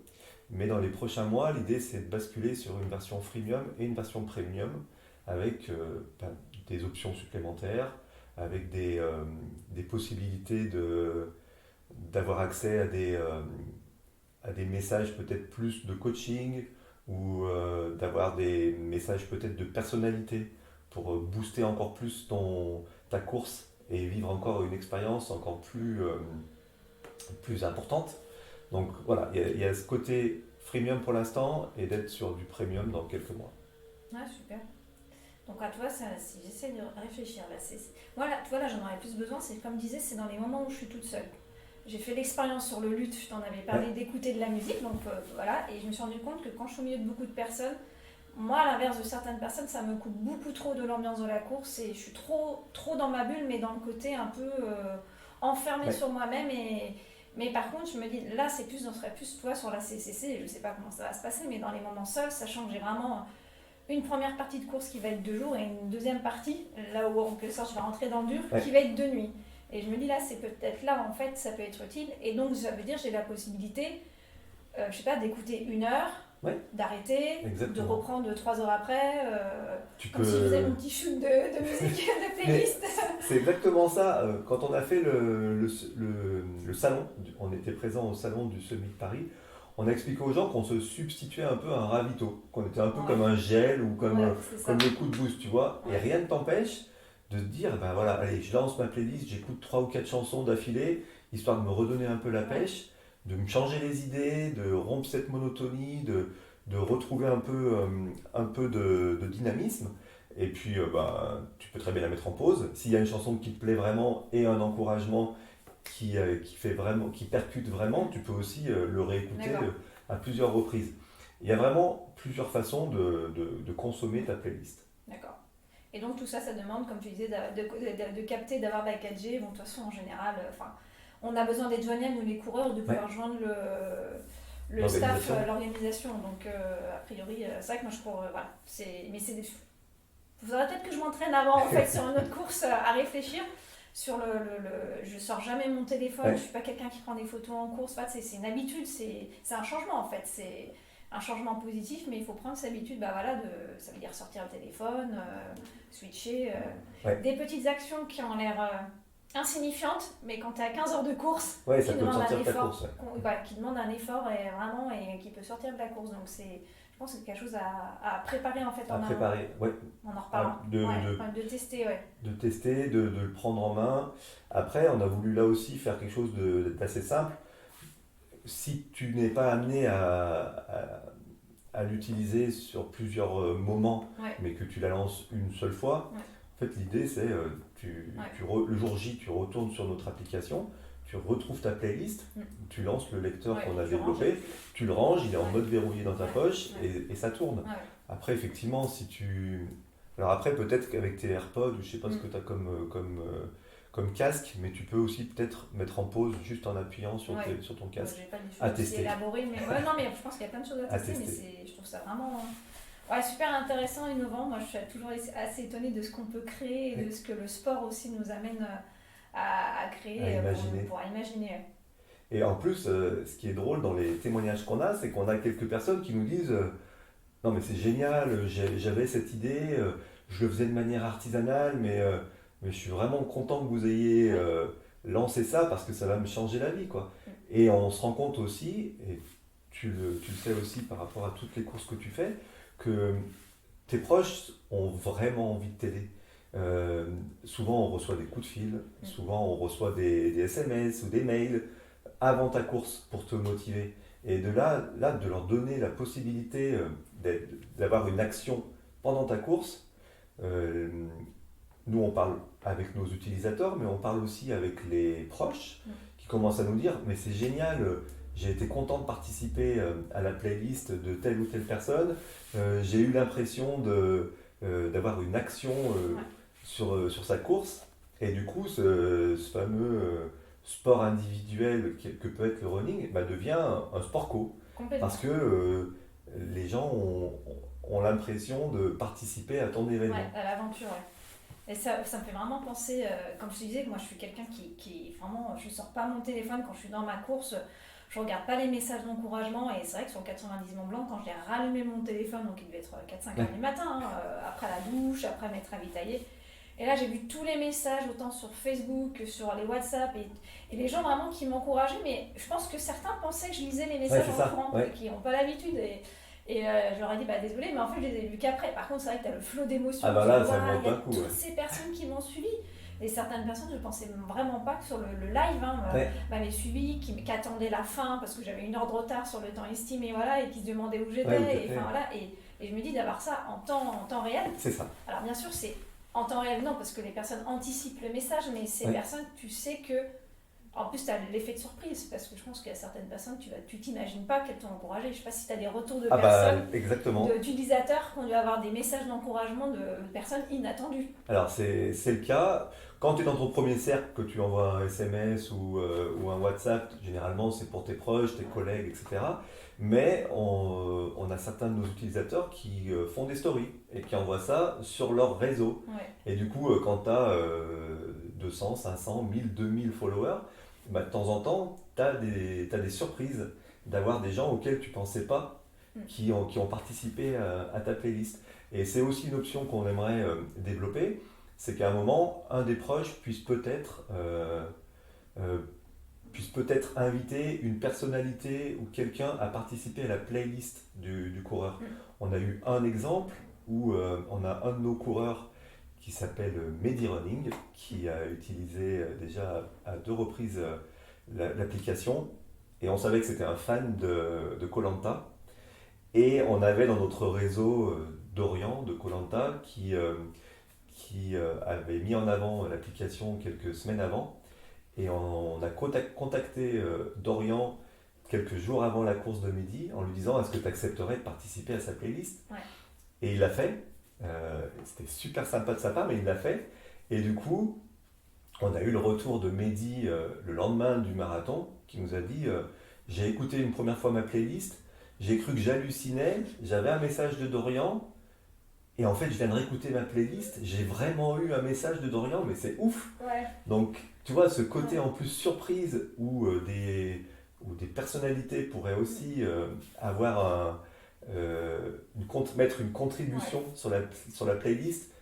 mais dans les prochains mois l'idée c'est de basculer sur une version freemium et une version premium avec des options supplémentaires, avec des possibilités d'avoir accès à des messages peut-être plus de coaching ou d'avoir des messages peut-être de personnalité pour booster encore plus ta course et vivre encore une expérience encore plus importante. Donc voilà, il y a ce côté freemium pour l'instant et d'être sur du premium dans quelques mois. Ah, super. Donc, tu vois, si j'essaie de réfléchir, là, moi, tu vois, là, j'en aurais plus besoin, c'est comme je disais, c'est dans les moments où je suis toute seule. J'ai fait l'expérience sur le luth, je t'en avais parlé, d'écouter de la musique, donc voilà, et je me suis rendu compte que quand je suis au milieu de beaucoup de personnes, moi, à l'inverse de certaines personnes, ça me coupe beaucoup trop de l'ambiance de la course et je suis trop dans ma bulle, mais dans le côté un peu enfermée sur moi-même. Mais par contre, je me dis, là, ça serait plus toi sur la CCC, je ne sais pas comment ça va se passer, mais dans les moments seuls, sachant que j'ai vraiment une première partie de course qui va être 2 jours et une deuxième partie, là où en quelque sorte je vais rentrer dans le dur, qui va être 2 nuits. Et je me dis, là, c'est peut-être là, en fait, ça peut être utile. Et donc, ça veut dire j'ai la possibilité, je sais pas, d'écouter 1 heure, d'arrêter, de reprendre 3 heures après, comme si je faisais mon petit shoot de musique, de playlist. C'est exactement ça. Quand on a fait le salon, on était présent au salon du Summit de Paris, on a expliqué aux gens qu'on se substituait un peu à un ravito, qu'on était un peu comme un gel ou comme des coups de boost, tu vois. Et rien ne t'empêche de te dire, ben voilà, allez, je lance ma playlist, j'écoute 3 ou 4 chansons d'affilée, histoire de me redonner un peu la pêche, de me changer les idées, de rompre cette monotonie, de retrouver un peu de dynamisme. Et puis, tu peux très bien la mettre en pause. S'il y a une chanson qui te plaît vraiment et un encouragement qui percute vraiment, tu peux aussi le réécouter à plusieurs reprises. Il y a vraiment plusieurs façons de consommer ta playlist. D'accord. Et donc tout ça, ça demande, comme tu disais, de capter, d'avoir de la 4G. Bon, de toute façon, en général, on a besoin d'être joignables, nous les coureurs, de pouvoir joindre le staff, l'organisation. Donc, a priori, c'est vrai que moi je cours, voilà. Mais c'est des... Il faudrait peut-être que je m'entraîne avant, en fait, sur une autre course, à réfléchir. Sur je sors jamais mon téléphone, je suis pas quelqu'un qui prend des photos en course. C'est une habitude, c'est un changement, en fait. C'est un changement positif, mais il faut prendre cette habitude, ça veut dire sortir le téléphone, switcher, des petites actions qui ont l'air insignifiantes, mais quand tu es à 15 heures de course, qui demandent un effort, qui demande un effort et qui peut sortir de la course. Donc je pense que c'est quelque chose à préparer en fait. En en reparlant. De tester, De tester, de le prendre en main. Après, on a voulu là aussi faire quelque chose d'assez simple. Si tu n'es pas amené à à l'utiliser sur plusieurs moments, Ouais. mais que tu la lances une seule fois, Ouais. en fait, l'idée, c'est le jour J, tu retournes sur notre application, tu retrouves ta playlist, Mm. tu lances le lecteur Ouais, qu'on a tu ranges. développé, tu le ranges, il est en Ouais. mode verrouillé dans ta Ouais. poche Ouais. et ça tourne. Ouais. Après, effectivement, si tu... Alors après, peut-être qu'avec tes AirPods, ou je sais pas ce Mm. que tu as comme casque, mais tu peux aussi peut-être mettre en pause juste en appuyant sur, Ouais. sur ton Bon, casque. j'ai pas des choses À aussi tester. élaborées, mais ouais, non, mais je pense qu'il y a plein de choses à À tester, mais tester. je trouve ça vraiment ouais, super intéressant, innovant. Moi, je suis toujours assez étonnée de ce qu'on peut créer et de ce que le sport aussi nous amène à créer À imaginer. pour imaginer. Et en plus, ce qui est drôle dans les témoignages qu'on a, c'est qu'on a quelques personnes qui nous disent non, mais c'est génial, j'avais cette idée, je le faisais de manière artisanale, mais je suis vraiment content que vous ayez lancé ça parce que ça va me changer la vie, quoi. Et on se rend compte aussi, et tu le sais aussi par rapport à toutes les courses que tu fais, que tes proches ont vraiment envie de t'aider. Souvent, on reçoit des coups de fil, souvent, on reçoit des SMS ou des mails avant ta course pour te motiver. Et de là de leur donner la possibilité d'avoir une action pendant ta course, euh, nous on parle avec nos utilisateurs, mais on parle aussi avec les proches qui commencent à nous dire mais c'est génial, j'ai été content de participer à la playlist de telle ou telle personne, j'ai eu l'impression d'avoir une action sur sa course, et du coup ce fameux sport individuel que peut être le running devient un sport co. Complètement. Parce que les gens ont l'impression de participer à ton événement. Ouais, à l'aventure, ouais. Et ça me fait vraiment penser, comme je te disais, que moi je suis quelqu'un qui vraiment, je sors pas mon téléphone quand je suis dans ma course, je regarde pas les messages d'encouragement, et c'est vrai que sur le 90 Mont Blanc, quand j'ai rallumé mon téléphone, donc il devait être 4-5 heures du matin, après la douche, après m'être ravitaillée, et là j'ai vu tous les messages, autant sur Facebook que sur les WhatsApp, et les gens vraiment qui m'encourageaient, mais je pense que certains pensaient que je lisais les messages en courant, qui n'ont pas l'habitude, et je leur ai dit, désolé, mais en fait, je les ai vus qu'après. Par contre, c'est vrai que tu as le flot d'émotions. Ah là, ça il y a coup, toutes ces personnes qui m'ont suivi. Et certaines personnes, je ne pensais vraiment pas que sur le live, m'avaient suivi, qui attendaient la fin, parce que j'avais 1 heure de retard sur le temps estimé, et qui se demandaient où j'étais. Et je me dis d'avoir ça en temps réel. C'est ça. Alors bien sûr, c'est en temps réel, non, parce que les personnes anticipent le message, mais ces personnes, tu sais que... En plus, tu as l'effet de surprise, parce que je pense qu'il y a certaines personnes, tu t'imagines pas qu'elles t'ont encouragé. Je sais pas si tu as des retours de personnes, d'utilisateurs qui ont dû avoir des messages d'encouragement de personnes inattendues. Alors, c'est le cas. Quand tu es dans ton premier cercle, que tu envoies un SMS ou un WhatsApp, généralement, c'est pour tes proches, tes collègues, etc. Mais on a certains de nos utilisateurs qui font des stories et qui envoient ça sur leur réseau. Et du coup, quand tu as 200, 500, 1000, 2000 followers, de temps en temps, tu as des surprises d'avoir des gens auxquels tu ne pensais pas qui ont participé à ta playlist. Et c'est aussi une option qu'on aimerait développer, c'est qu'à un moment, un des proches puisse peut-être inviter une personnalité ou quelqu'un à participer à la playlist du coureur. On a eu un exemple où on a un de nos coureurs qui s'appelle MediRunning, qui a utilisé déjà à 2 reprises l'application, et on savait que c'était un fan de koh Lanta, et on avait dans notre réseau Dorian de koh Lanta qui avait mis en avant l'application quelques semaines avant, et on a contacté Dorian quelques jours avant la course de Mehdi en lui disant est-ce que tu accepterais de participer à sa playlist. Et il l'a fait. C'était super sympa de sa part, mais il l'a fait. Et du coup, on a eu le retour de Mehdi le lendemain du marathon qui nous a dit j'ai écouté une première fois ma playlist, j'ai cru que j'hallucinais, j'avais un message de Dorian, et en fait je viens de réécouter ma playlist, j'ai vraiment eu un message de Dorian, mais c'est ouf. Donc tu vois, ce côté en plus surprise où des personnalités pourraient aussi avoir mettre une contribution sur la playlist,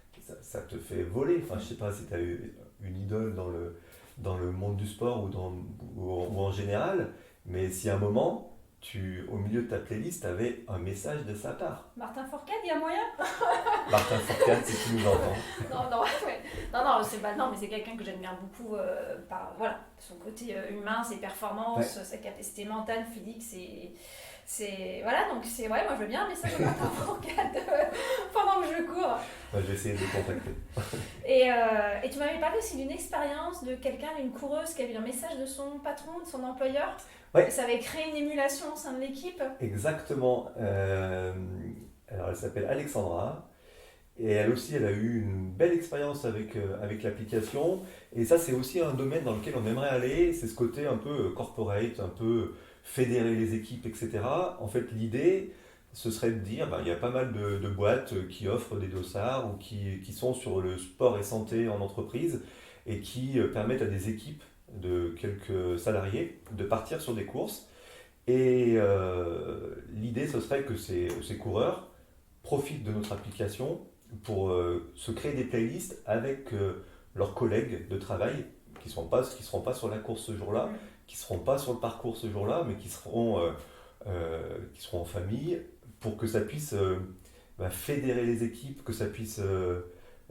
ça te fait voler. Enfin, je sais pas si tu as eu une idole dans le monde du sport ou en général, mais si à un moment, au milieu de ta playlist, tu avais un message de sa part. Martin Fourcade, il y a moyen? Martin Fourcade, si tu nous entends. Non, mais c'est quelqu'un que j'admire beaucoup par son côté humain, ses performances, sa capacité mentale, physique, Voilà, donc ouais, moi je veux bien un message au matin pendant que je cours. Je vais essayer de le contacter. Et tu m'avais parlé aussi d'une expérience de quelqu'un, d'une coureuse qui avait eu un message de son patron, de son employeur, et Ouais, ça avait créé une émulation au sein de l'équipe. exactement. Alors elle s'appelle Alexandra. Et elle aussi, elle a eu une belle expérience avec l'application. Et ça, c'est aussi un domaine dans lequel on aimerait aller. C'est ce côté un peu corporate, un peu fédérer les équipes, etc. En fait, l'idée, ce serait de dire, ben, il y a pas mal de boîtes qui offrent des dossards ou qui sont sur le sport et santé en entreprise et qui permettent à des équipes de quelques salariés de partir sur des courses. Et l'idée, ce serait que ces coureurs profitent de notre application pour se créer des playlists avec leurs collègues de travail qui seront pas sur la course ce jour-là, Mm. qui seront pas sur le parcours ce jour-là, mais qui seront en famille pour que ça puisse fédérer les équipes, que ça puisse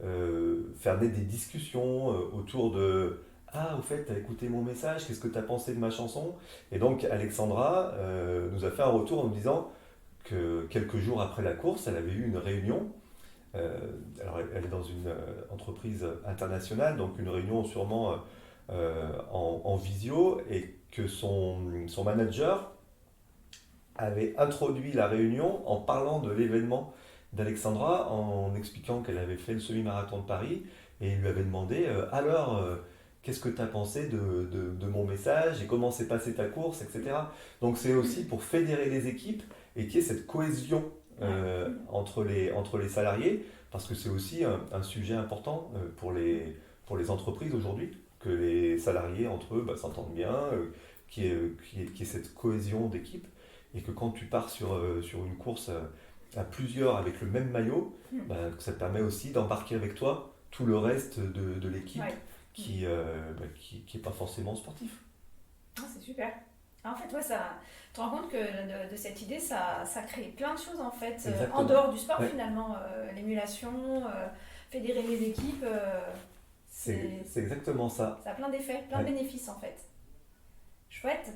faire naître des discussions autour de ah, au fait, t'as écouté mon message, qu'est-ce que t'as pensé de ma chanson? Et donc Alexandra nous a fait un retour en nous disant que quelques jours après la course, elle avait eu une réunion. Alors, elle est dans une entreprise internationale, donc une réunion sûrement en visio, et que son manager avait introduit la réunion en parlant de l'événement d'Alexandra, en expliquant qu'elle avait fait le semi-marathon de Paris, et il lui avait demandé alors, qu'est-ce que tu as pensé de mon message et comment s'est passée ta course, etc. Donc c'est aussi pour fédérer les équipes et qu'il y ait cette cohésion entre les salariés, parce que c'est aussi un sujet important pour les entreprises aujourd'hui, que les salariés entre eux s'entendent bien, qu'il y ait cette cohésion d'équipe, et que quand tu pars sur une course à plusieurs avec le même maillot, que ça te permet aussi d'embarquer avec toi tout le reste de l'équipe Ouais. qui est pas forcément sportif. Ah, c'est super. En fait, ouais, tu te rends compte que de cette idée, ça crée plein de choses en fait, en Exactement. dehors du sport Ouais. finalement, l'émulation, fédérer les équipes, C'est exactement ça. ça a plein d'effets, plein de Ouais. bénéfices en fait. Chouette.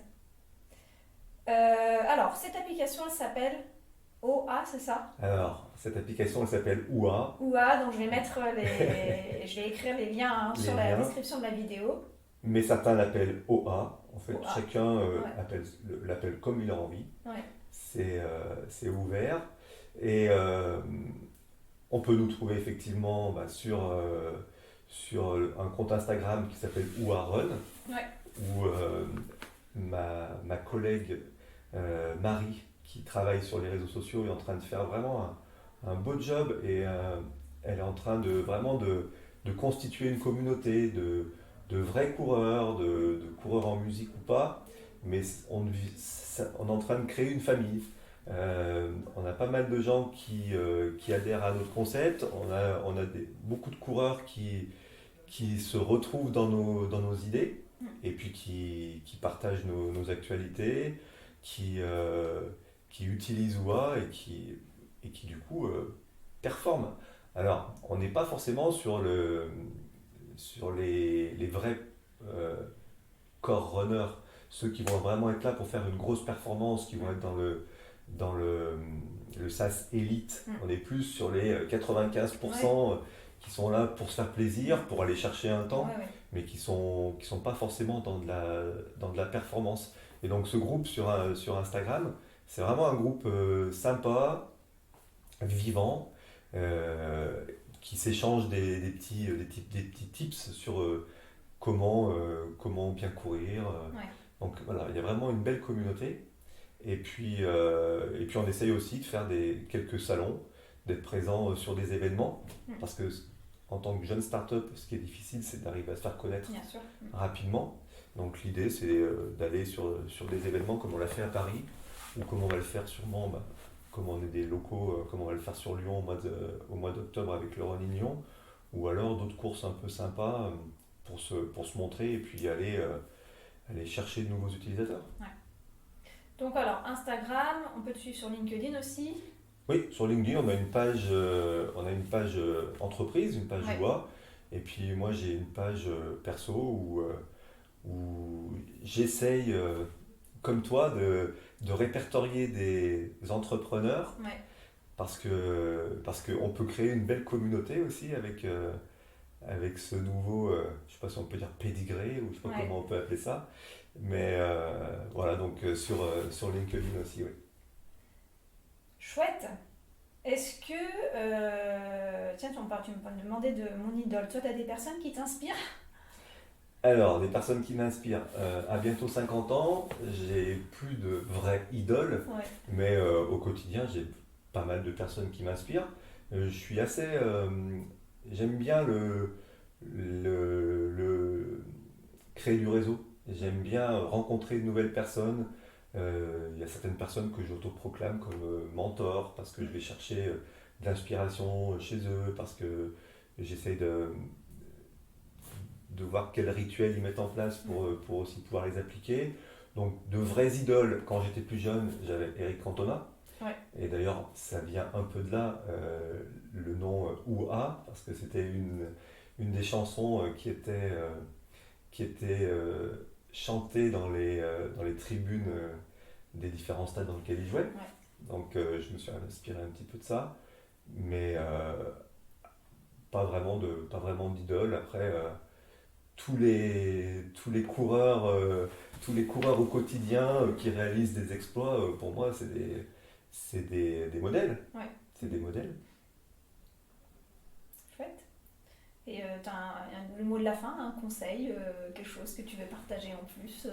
Alors, cette application, elle s'appelle OA, c'est ça? Alors, cette application, elle s'appelle OUA. OA, donc je vais écrire les liens hein, Les sur la liens, description de la vidéo. mais certains l'appellent OA. En fait, OA, chacun ouais, l'appelle comme il a envie. ouais, C'est ouvert. Et on peut nous trouver effectivement sur un compte Instagram qui s'appelle OUA Run, ouais. où ma collègue Marie, qui travaille sur les réseaux sociaux, est en train de faire vraiment un beau job, et elle est en train de constituer une communauté de vrais coureurs, de coureurs en musique ou pas, mais on est en train de créer une famille. On a pas mal de gens qui adhèrent à notre concept, on a beaucoup de coureurs qui se retrouvent dans nos idées, et puis qui partagent nos actualités, qui utilisent OUA, et qui du coup performent. Alors, on n'est pas forcément sur les vrais euh, core runners, ceux qui vont vraiment être là pour faire une grosse performance, qui vont être dans le SAS élite. Mm. On est plus sur les Ouais, 95% qui sont là pour se faire plaisir, pour aller chercher un temps, ouais, ouais. mais qui sont pas forcément dans de la performance. Et donc ce groupe sur Instagram, c'est vraiment un groupe sympa, vivant, euh, qui s'échange des petits tips sur comment bien courir. Ouais. Donc voilà, il y a vraiment une belle communauté. Et puis on essaye aussi de faire quelques salons, d'être présent sur des événements, Mm. parce que en tant que jeune start-up, ce qui est difficile, c'est d'arriver à se faire connaître Bien sûr. Mm. rapidement. Donc l'idée, c'est d'aller sur des événements comme on l'a fait à Paris, ou comme on va le faire sûrement, comme on est des locaux, comme on va le faire sur Lyon au mois d'octobre avec le Running Lyon, ou alors d'autres courses un peu sympas pour se montrer, et puis aller chercher de nouveaux utilisateurs. Ouais. Donc alors, Instagram, on peut te suivre sur LinkedIn aussi. Oui, sur LinkedIn, on a une page entreprise, une page Ouais. OUA, et puis moi j'ai une page perso où j'essaye comme toi, de répertorier des entrepreneurs Ouais. parce qu'on peut créer une belle communauté aussi avec ce nouveau, je sais pas si on peut dire pédigré ou je sais pas Ouais. comment on peut appeler ça, mais voilà, donc sur LinkedIn aussi, oui. Chouette. Est-ce que. Tiens, tu me demandais de mon idole. Toi, tu as des personnes qui t'inspirent? Alors, des personnes qui m'inspirent. À bientôt 50 ans, j'ai plus de vraies idoles, Ouais. mais au quotidien, j'ai pas mal de personnes qui m'inspirent. Je suis assez. J'aime bien créer du réseau. J'aime bien rencontrer de nouvelles personnes. Il y a certaines personnes que j'autoproclame comme mentors parce que je vais chercher de l'inspiration chez eux, parce que j'essaie de voir quels rituels ils mettent en place pour aussi pouvoir les appliquer. Donc de vraies idoles, quand j'étais plus jeune, j'avais Eric Cantona. Ouais. Et d'ailleurs, ça vient un peu de là, le nom Ouah, parce que c'était une des chansons qui était chantée dans les tribunes des différents stades dans lesquels il jouait. Ouais. Donc je me suis inspiré un petit peu de ça, mais pas vraiment d'idole. Après, tous les coureurs au quotidien qui réalisent des exploits, pour moi, des modèles. Ouais. C'est des modèles. Chouette. Et tu as le mot de la fin, un conseil, quelque chose que tu veux partager en plus?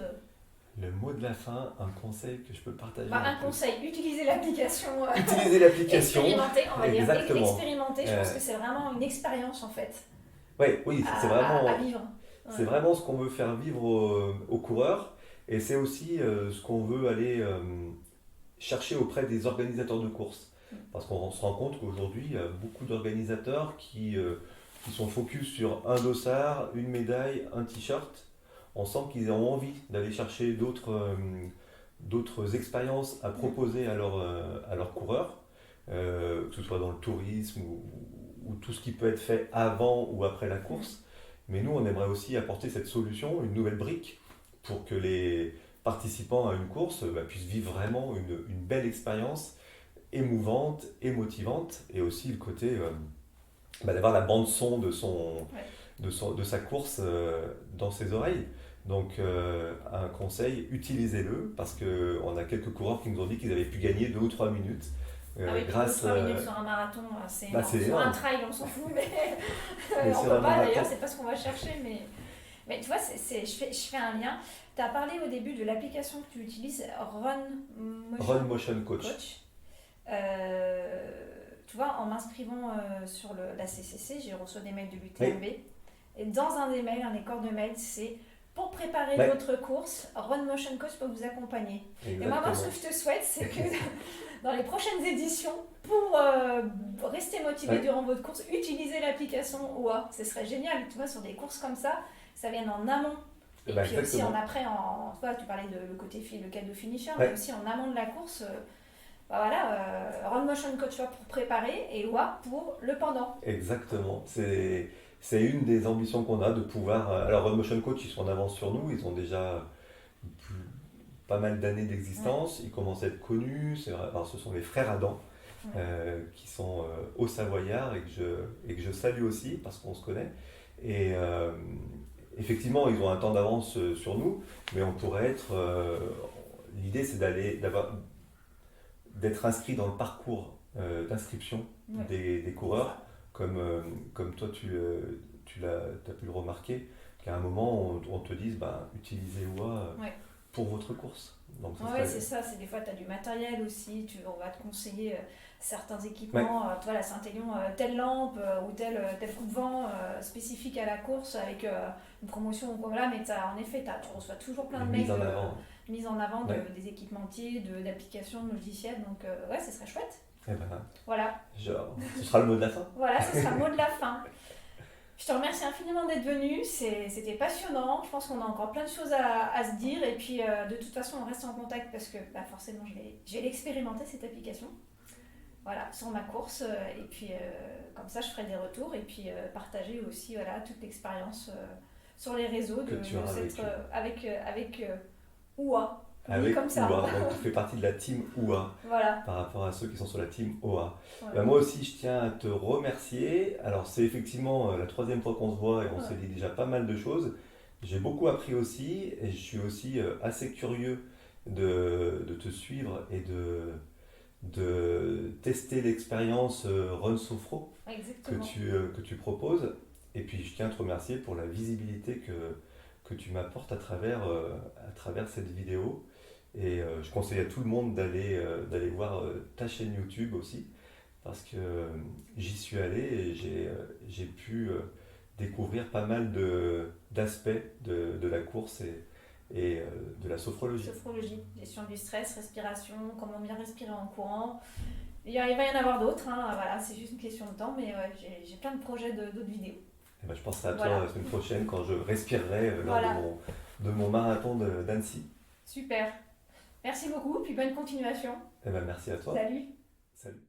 Le mot de la fin, un conseil que je peux partager Bah, en un plus. conseil, utilisez l'application. Utilisez l'application. Expérimenter, on va dire. Exactement. Expérimenter, je pense que c'est vraiment une expérience en fait Ouais, oui, à vivre. c'est Ouais. vraiment ce qu'on veut faire vivre aux coureurs. Et c'est aussi ce qu'on veut aller chercher auprès des organisateurs de courses. Parce qu'on se rend compte qu'aujourd'hui, il y a beaucoup d'organisateurs qui sont focus sur un dossard, une médaille, un t-shirt. On sent qu'ils ont envie d'aller chercher d'autres expériences à proposer à leurs coureurs, que ce soit dans le tourisme ou tout ce qui peut être fait avant ou après la course. Mais nous, on aimerait aussi apporter cette solution, une nouvelle brique, pour que les participants à une course puissent vivre vraiment une belle expérience émouvante et motivante, et aussi le côté d'avoir la bande son Ouais. de sa course dans ses oreilles. Donc un conseil, utilisez-le, parce qu'on a quelques coureurs qui nous ont dit qu'ils avaient pu gagner 2 ou 3 minutes Ah oui, grâce 3 minutes sur un marathon, c'est bah, énorme. c'est Sur un énorme. trail, on s'en fout, mais Mais on sur peut un pas marathon, d'ailleurs, c'est pas ce qu'on va chercher. Mais tu vois, je fais un lien. Tu as parlé au début de l'application que tu utilises, Run Motion Coach. Coach. Tu vois, en m'inscrivant sur la CCC, j'ai reçu des mails de l'UTMB. Oui. Et dans un des mails, un des corps de mail, c'est pour préparer Ouais. votre course, Run Motion Coach peut vous accompagner. Et moi, Exactement. ce que je te souhaite, c'est que dans les prochaines éditions, pour rester motivé Ouais. durant votre course, utilisez l'application OA. Ce serait génial. Tu vois, sur des courses comme ça vienne en amont. Et Bah, puis aussi exactement. en après, tu parlais de le cadeau finisher, Ouais. mais aussi en amont de la course. Run Motion Coach pour préparer et OA pour le pendant. Exactement. C'est une des ambitions qu'on a de pouvoir. Alors, Run Motion Coach, ils sont en avance sur nous. Ils ont déjà plus- pas mal d'années d'existence. Ils commencent à être connus. C'est vrai. Alors, ce sont les frères Adam qui sont au Savoyard et que je salue aussi parce qu'on se connaît. Et effectivement, ils ont un temps d'avance sur nous, mais on pourrait être. L'idée, c'est d'être inscrit dans le parcours d'inscription des coureurs, comme toi t'as pu le remarquer, qu'à un moment on te dise utilisez OA pour votre course. Donc, Oui, c'est ça, des fois tu as du matériel aussi, on va te conseiller certains équipements, toi la Saint-Élion, telle lampe ou tel coupe-vent spécifique à la course avec une promotion ou quoi, voilà, mais en effet tu reçois toujours plein de mails mise en avant des équipementiers, d'applications, de logiciels, donc ce serait chouette. Et ben, voilà. Ce sera le mot de la fin. Voilà, ce sera le mot de la fin. Je te remercie infiniment d'être venu, c'était passionnant, je pense qu'on a encore plein de choses à se dire, et puis de toute façon on reste en contact parce que forcément je vais l'expérimenter cette application, voilà, sur ma course, et puis comme ça je ferai des retours, et puis partager aussi toute l'expérience sur les réseaux avec OUA. Oui, avec comme ça. OA. Donc tu fais partie de la team OA Voilà. par rapport à ceux qui sont sur la team OA. Voilà. Moi aussi, je tiens à te remercier. Alors, c'est effectivement la troisième fois qu'on se voit et on Ouais. s'est dit déjà pas mal de choses. J'ai beaucoup appris aussi et je suis aussi assez curieux de te suivre et de tester l'expérience Run Sofro Exactement. que tu proposes. Et puis, je tiens à te remercier pour la visibilité que tu m'apportes à travers cette vidéo. Et je conseille à tout le monde d'aller voir ta chaîne YouTube aussi parce que j'y suis allé et j'ai pu découvrir pas mal d'aspects de la course et de la sophrologie. Sophrologie, gestion du stress, respiration, comment bien respirer en courant. Il va y en avoir d'autres, hein. Voilà, c'est juste une question de temps, mais ouais, j'ai plein de projets d'autres vidéos. Et ben, je penserai à toi Voilà. la semaine prochaine quand je respirerai lors Voilà. de mon marathon d'Annecy. Super. Merci beaucoup, puis bonne continuation. Et ben, merci à toi. Salut. Salut.